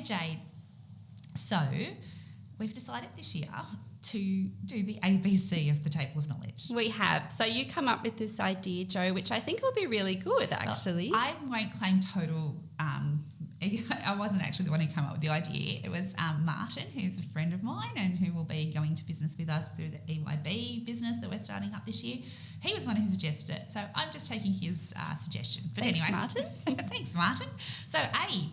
Jade, so we've decided this year to do the ABC of the Table of Knowledge. We have. So you come up with this idea, Jo, which I think will be really good, actually. Well, I won't claim total. I wasn't actually the one who came up with the idea. It was Martin, who's a friend of mine and who will be going to business with us through the EYB business that we're starting up this year. He was the one who suggested it, so I'm just taking his suggestion. But Thanks, anyway, Martin. Thanks, Martin. So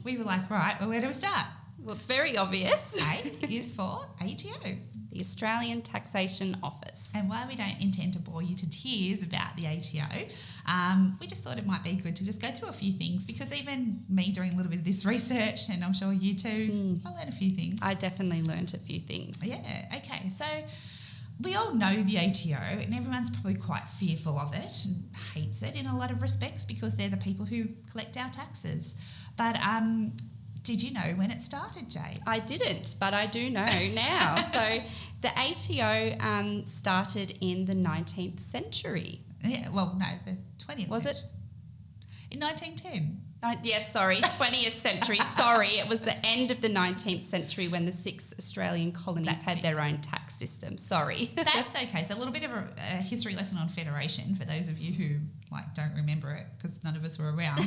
we were like, right, well, where do we start? Well, it's very obvious. A is for ATO. The Australian Taxation Office. And while we don't intend to bore you to tears about the ATO, we just thought it might be good to just go through a few things, because even me doing a little bit of this research, and I'm sure you too, I learned a few things. I definitely learnt a few things. Yeah, okay. So we all know the ATO, and everyone's probably quite fearful of it and hates it in a lot of respects, because they're the people who collect our taxes. But did you know when it started, Jade? I didn't, but I do know now. So the ATO started in the 19th century. Yeah, well, no, the 20th Was century. it? In 1910. Yes, sorry, 20th century. Sorry, it was the end of the 19th century when the 6 Australian colonies had their own tax system. Sorry. That's okay. So a little bit of a history lesson on federation for those of you who don't remember it, because none of us were around.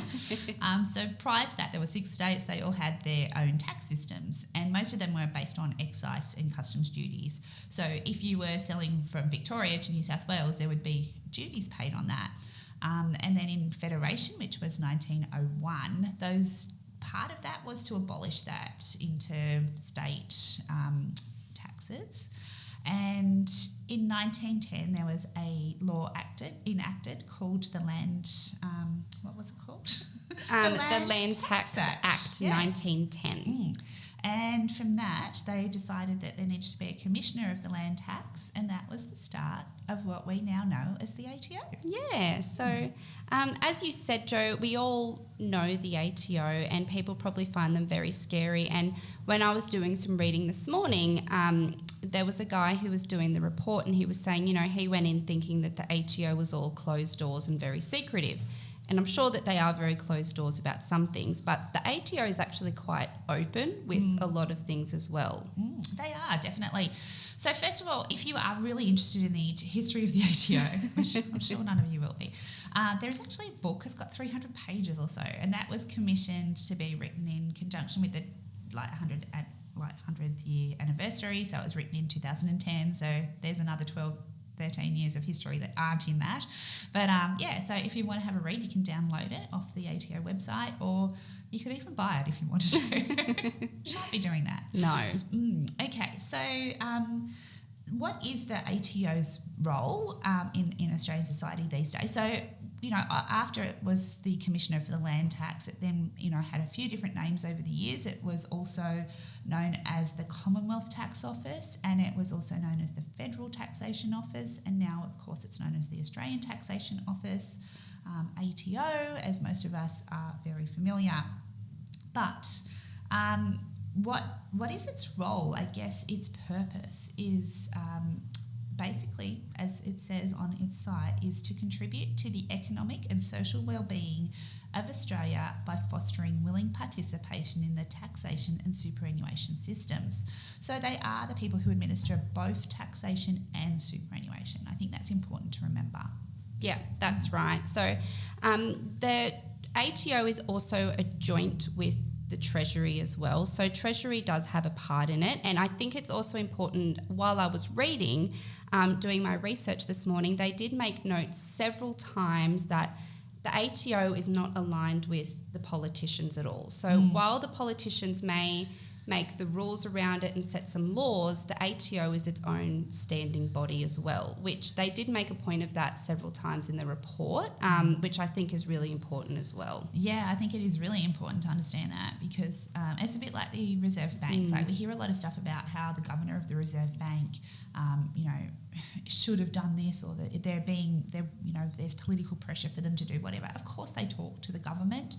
So prior to that, there were 6 states. They all had their own tax systems, and most of them were based on excise and customs duties. So if you were selling from Victoria to New South Wales, there would be duties paid on that. And then in Federation, which was 1901, part of that was to abolish that interstate taxes. And in 1910, there was a law enacted called the Land. What was it called? The Land Tax Act, yeah. 1910. And from that, they decided that there needed to be a commissioner of the land tax, and that was the start of what we now know as the ATO. Yeah, so as you said, Jo, we all know the ATO, and people probably find them very scary. And when I was doing some reading this morning, there was a guy who was doing the report, and he was saying, he went in thinking that the ATO was all closed doors and very secretive. And I'm sure that they are very closed doors about some things, but the ATO is actually quite open with a lot of things as well. They are, definitely. So first of all, if you are really interested in the history of the ATO, which I'm sure none of you will be, there's actually a book. It's got 300 pages or so, and that was commissioned to be written in conjunction with the 100th year anniversary. So it was written in 2010. So there's another 13 years of history that aren't in that. But so if you want to have a read, you can download it off the ATO website, or you could even buy it if you wanted to. Shan't be doing that. No. Okay, so what is the ATO's role in Australian society these days? So, after it was the Commissioner for the Land Tax, it then, had a few different names over the years. It was also known as the Commonwealth Tax Office, and it was also known as the Federal Taxation Office, and now, of course, it's known as the Australian Taxation Office, ATO, as most of us are very familiar. But what is its role? I guess its purpose is basically, as it says on its site, is to contribute to the economic and social well-being of Australia by fostering willing participation in the taxation and superannuation systems. So they are the people who administer both taxation and superannuation. I think that's important to remember. Yeah, that's right. So the ATO is also a joint with the Treasury as well. So Treasury does have a part in it. And I think it's also important, while I was reading, doing my research this morning, they did make notes several times that the ATO is not aligned with the politicians at all. So while the politicians may make the rules around it and set some laws, the ATO is its own standing body as well, which they did make a point of that several times in the report, which I think is really important as well. Yeah, I think it is really important to understand that, because it's a bit like the Reserve Bank. Like, we hear a lot of stuff about how the Governor of the Reserve Bank, should have done this, or that there's political pressure for them to do whatever. Of course, they talk to the government,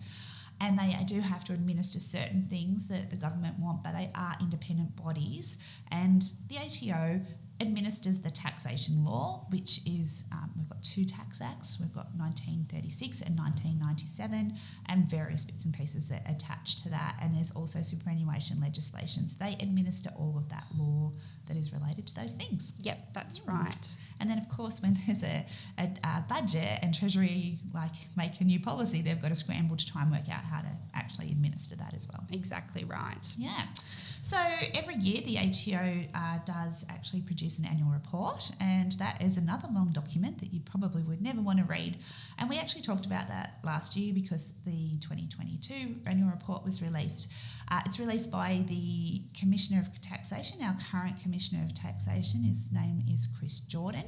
and they do have to administer certain things that the government want, but they are independent bodies. And the ATO administers the taxation law, which is, we've got 2 tax acts. We've got 1936 and 1997 and various bits and pieces that attach to that. And there's also superannuation legislations. They administer all of that law that is related to those things. Yep, that's right. And then, of course, when there's a budget and Treasury make a new policy, they've got to scramble to try and work out how to actually administer that as well. Exactly right. Yeah. So every year the ATO does actually produce an annual report, and that is another long document that you probably would never want to read. And we actually talked about that last year because the 2022 annual report was released. It's released by the Commissioner of Taxation, our current Commissioner of Taxation. His name is Chris Jordan.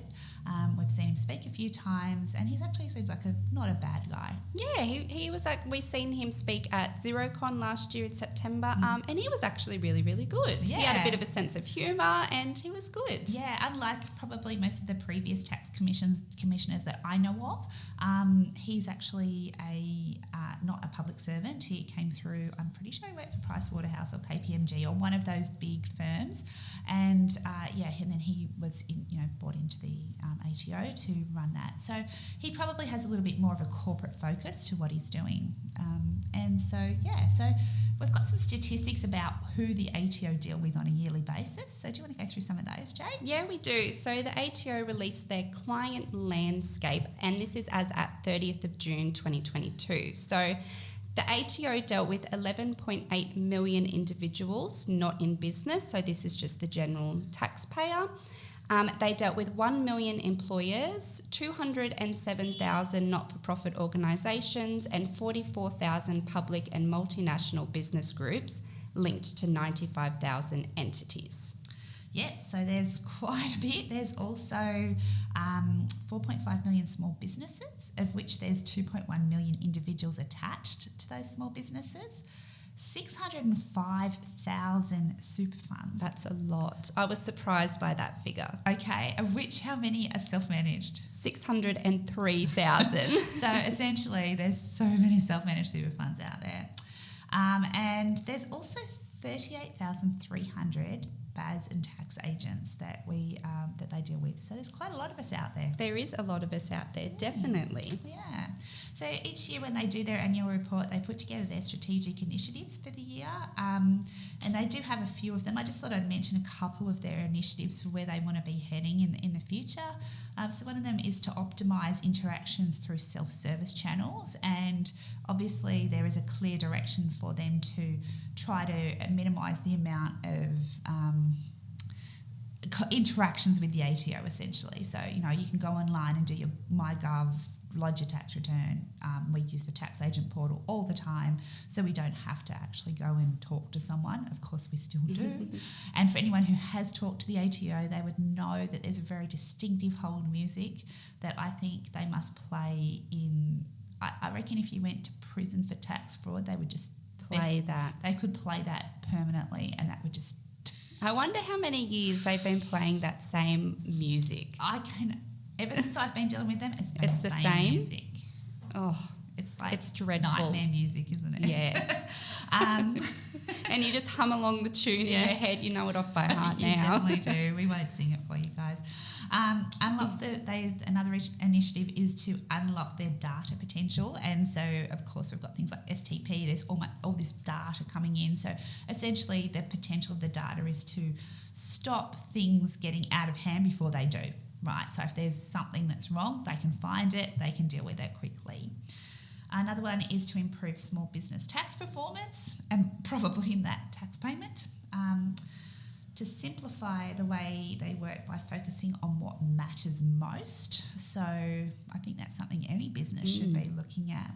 We've seen him speak a few times, and he actually seems like not a bad guy. Yeah, he was we seen him speak at XeroCon last year in September, and he was actually really, really good. Yeah. He had a bit of a sense of humour, and he was good. Yeah, unlike probably most of the previous tax commissioners that I know of, he's actually not a public servant. He came through, I'm pretty sure he worked for Pricewaterhouse or KPMG or one of those big firms, and and then he was brought into the ATO to run that. So he probably has a little bit more of a corporate focus to what he's doing. So we've got some statistics about who the ATO deal with on a yearly basis. So do you want to go through some of those, Jade? Yeah, we do. So the ATO released their client landscape, and this is as at 30th of June 2022. So the ATO dealt with 11.8 million individuals not in business, so this is just the general taxpayer. They dealt with 1 million employers, 207,000 not-for-profit organisations and 44,000 public and multinational business groups linked to 95,000 entities. Yep, so there's quite a bit. There's also 4.5 million small businesses, of which there's 2.1 million individuals attached to those small businesses. 605,000 super funds. That's a lot. I was surprised by that figure. Okay, of which how many are self-managed? 603,000. So essentially there's so many self-managed super funds out there. And there's also 38,300 BAS and tax agents that they deal with. So there's quite a lot of us out there. There is a lot of us out there, definitely. Yeah. So each year when they do their annual report, they put together their strategic initiatives for the year, and they do have a few of them. I just thought I'd mention a couple of their initiatives for where they want to be heading in the future. So one of them is to optimise interactions through self-service channels, and obviously there is a clear direction for them to try to minimise the amount of interactions with the ATO essentially. So, you can go online and do your MyGov, lodge your tax return. We use the tax agent portal all the time, so we don't have to actually go and talk to someone. Of course, we still do. And for anyone who has talked to the ATO, they would know that there's a very distinctive hold music that I think they must play in. I reckon if you went to prison for tax fraud, they would just play that. They could play that permanently, and that would just... I wonder how many years they've been playing that same music. Ever since I've been dealing with them, it's been the same music. Oh, it's like it's dreadful. Nightmare music, isn't it? Yeah. And you just hum along the tune in your head. You know it off by heart now. You definitely do. We won't sing it for you guys. Another initiative is to unlock their data potential, and so of course we've got things like STP. There's all this data coming in, so essentially the potential of the data is to stop things getting out of hand before they do. Right, so if there's something that's wrong, they can find it, they can deal with it quickly. Another one is to improve small business tax performance, and probably in that tax payment. To simplify the way they work by focusing on what matters most. So I think that's something any business should be looking at,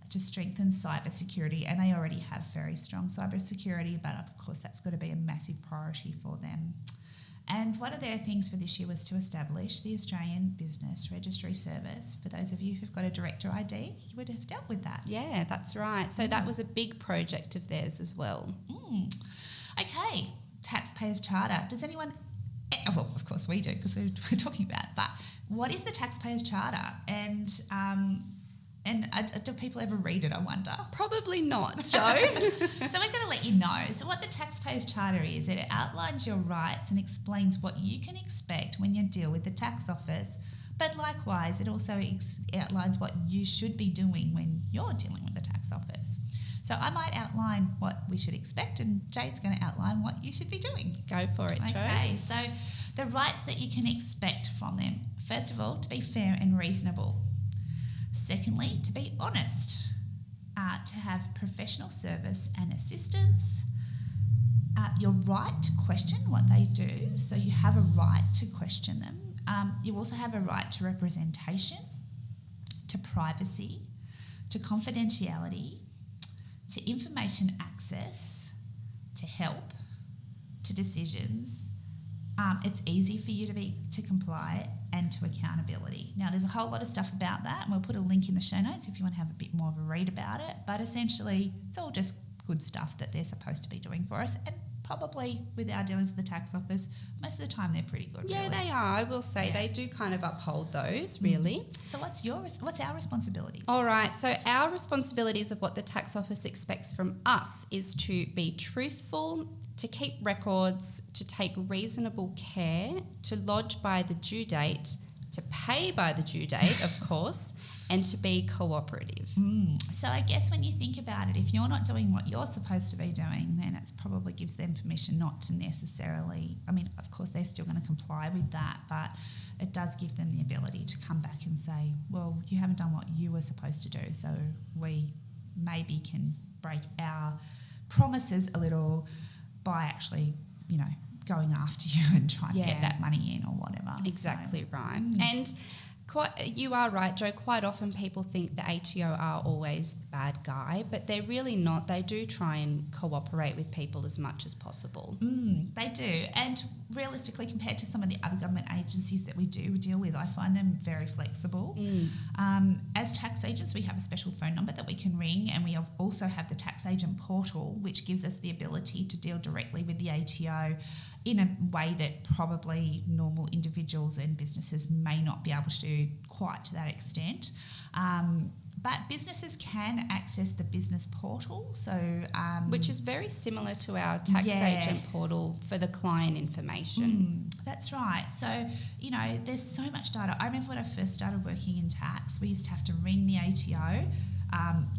to strengthen cybersecurity. And they already have very strong cybersecurity, but of course that's got to be a massive priority for them. And one of their things for this year was to establish the Australian Business Registry Service. For those of you who've got a director ID, you would have dealt with that. Yeah, that's right. So that was a big project of theirs as well. Okay. Taxpayers Charter. Does anyone... Well, of course we do because we're talking about it, but what is the Taxpayers Charter? And And do people ever read it, I wonder? Probably not, Jo. So we're going to let you know. So what the Taxpayers Charter is, it outlines your rights and explains what you can expect when you deal with the tax office. But likewise, it also outlines what you should be doing when you're dealing with the tax office. So I might outline what we should expect, and Jade's going to outline what you should be doing. Go for it, Jo. Okay, so the rights that you can expect from them. First of all, to be fair and reasonable. Secondly, to be honest, to have professional service and assistance. Your right to question what they do, so you have a right to question them. You also have a right to representation, to privacy, to confidentiality, to information access, to help, to decisions. It's easy for you to comply, and to accountability. Now, there's a whole lot of stuff about that, and we'll put a link in the show notes if you want to have a bit more of a read about it. But essentially, it's all just good stuff that they're supposed to be doing for us. And probably with our dealings with the tax office, most of the time they're pretty good. Yeah, really. they are. I will say they do kind of uphold those, really. So what's our responsibilities? All right. So our responsibilities of what the tax office expects from us is to be truthful, to keep records, to take reasonable care, to lodge by the due date, to pay by the due date, of course, and to be cooperative. So I guess when you think about it, if you're not doing what you're supposed to be doing, then it probably gives them permission not to necessarily, I mean, of course, they're still going to comply with that, but it does give them the ability to come back and say, well, you haven't done what you were supposed to do, so we maybe can break our promises a little by actually, going after you and trying to get that money in or whatever. Exactly right. And you are right, Jo. Quite often people think the ATO are always the bad guy, but they're really not. They do try and cooperate with people as much as possible. They do. And realistically, compared to some of the other government agencies that we do deal with, I find them very flexible. As tax agents, we have a special phone number that we can ring, and we also have the tax agent portal, which gives us the ability to deal directly with the ATO in a way that probably normal individuals and businesses may not be able to do quite to that extent. But businesses can access the business portal, so which is very similar to our tax agent portal for the client information. That's right. So, there's so much data. I remember when I first started working in tax, we used to have to ring the ATO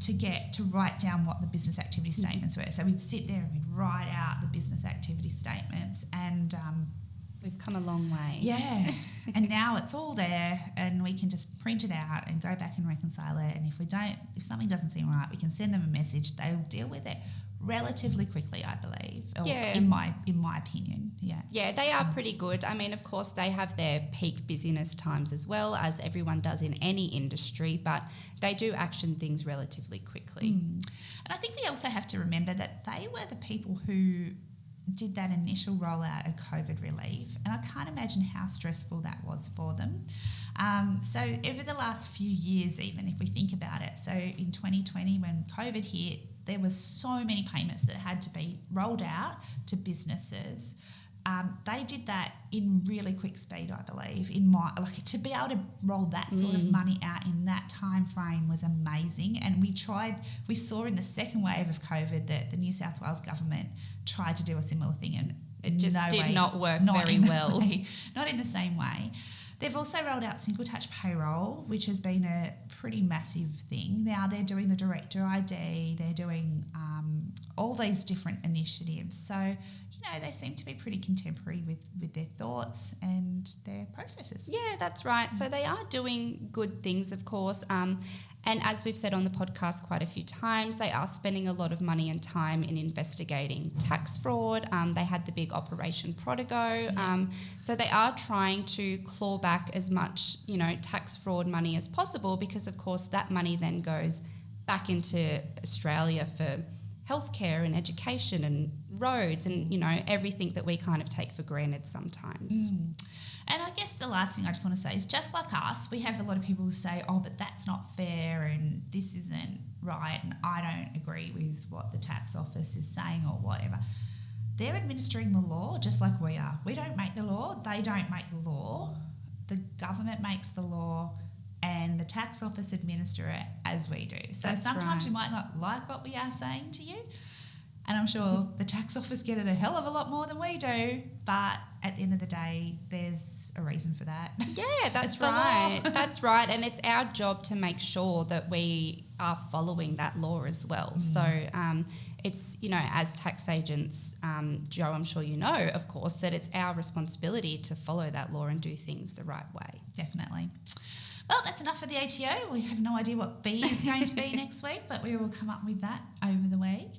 to write down what the business activity statements were. So we'd sit there and we'd write out the business activity statements, and we've come a long way. Yeah. And now it's all there, and we can just print it out and go back and reconcile it. And if something doesn't seem right, we can send them a message. They'll deal with it relatively quickly, I believe. In my opinion. Yeah. Yeah, they are pretty good. I mean, of course, they have their peak busyness times as well, as everyone does in any industry, but they do action things relatively quickly. And I think we also have to remember that they were the people who did that initial rollout of COVID relief, and I can't imagine how stressful that was for them. So over the last few years, even if we think about it, so in 2020 when COVID hit, there was so many payments that had to be rolled out to businesses. They did that in really quick speed, I believe. To be able to roll that sort of money out in that time frame was amazing. And we saw in the second wave of COVID that the New South Wales government tried to do a similar thing, and it just did not work very well. Not in the same way. They've also rolled out single touch payroll, which has been a pretty massive thing. Now they're doing the director ID, they're doing all these different initiatives. So, they seem to be pretty contemporary with their thoughts and their processes. Yeah, that's right. So they are doing good things, of course. And as we've said on the podcast quite a few times, they are spending a lot of money and time in investigating tax fraud. They had the big Operation Prodigo. So they are trying to claw back as much, tax fraud money as possible, because, of course, that money then goes back into Australia for healthcare and education and roads and, everything that we kind of take for granted sometimes. And I guess the last thing I just want to say is, just like us, we have a lot of people who say, oh, but that's not fair and this isn't right and I don't agree with what the tax office is saying or whatever. They're administering the law just like we are. We don't make the law. They don't make the law. The government makes the law. and the tax office administer it as we do. So That's sometimes right. you might not like what we are saying to you, and I'm sure the tax office get it a hell of a lot more than we do, but at the end of the day, there's a reason for that. Yeah, that's It's the law. right. That's right. And it's our job to make sure that we are following that law as well. So it's, you know, as tax agents, Joe, I'm sure you know, of course, that it's our responsibility to follow that law and do things the right way. Definitely. Well, that's enough for the ATO. We have no idea what B is going to be next week, but we will come up with that over the week.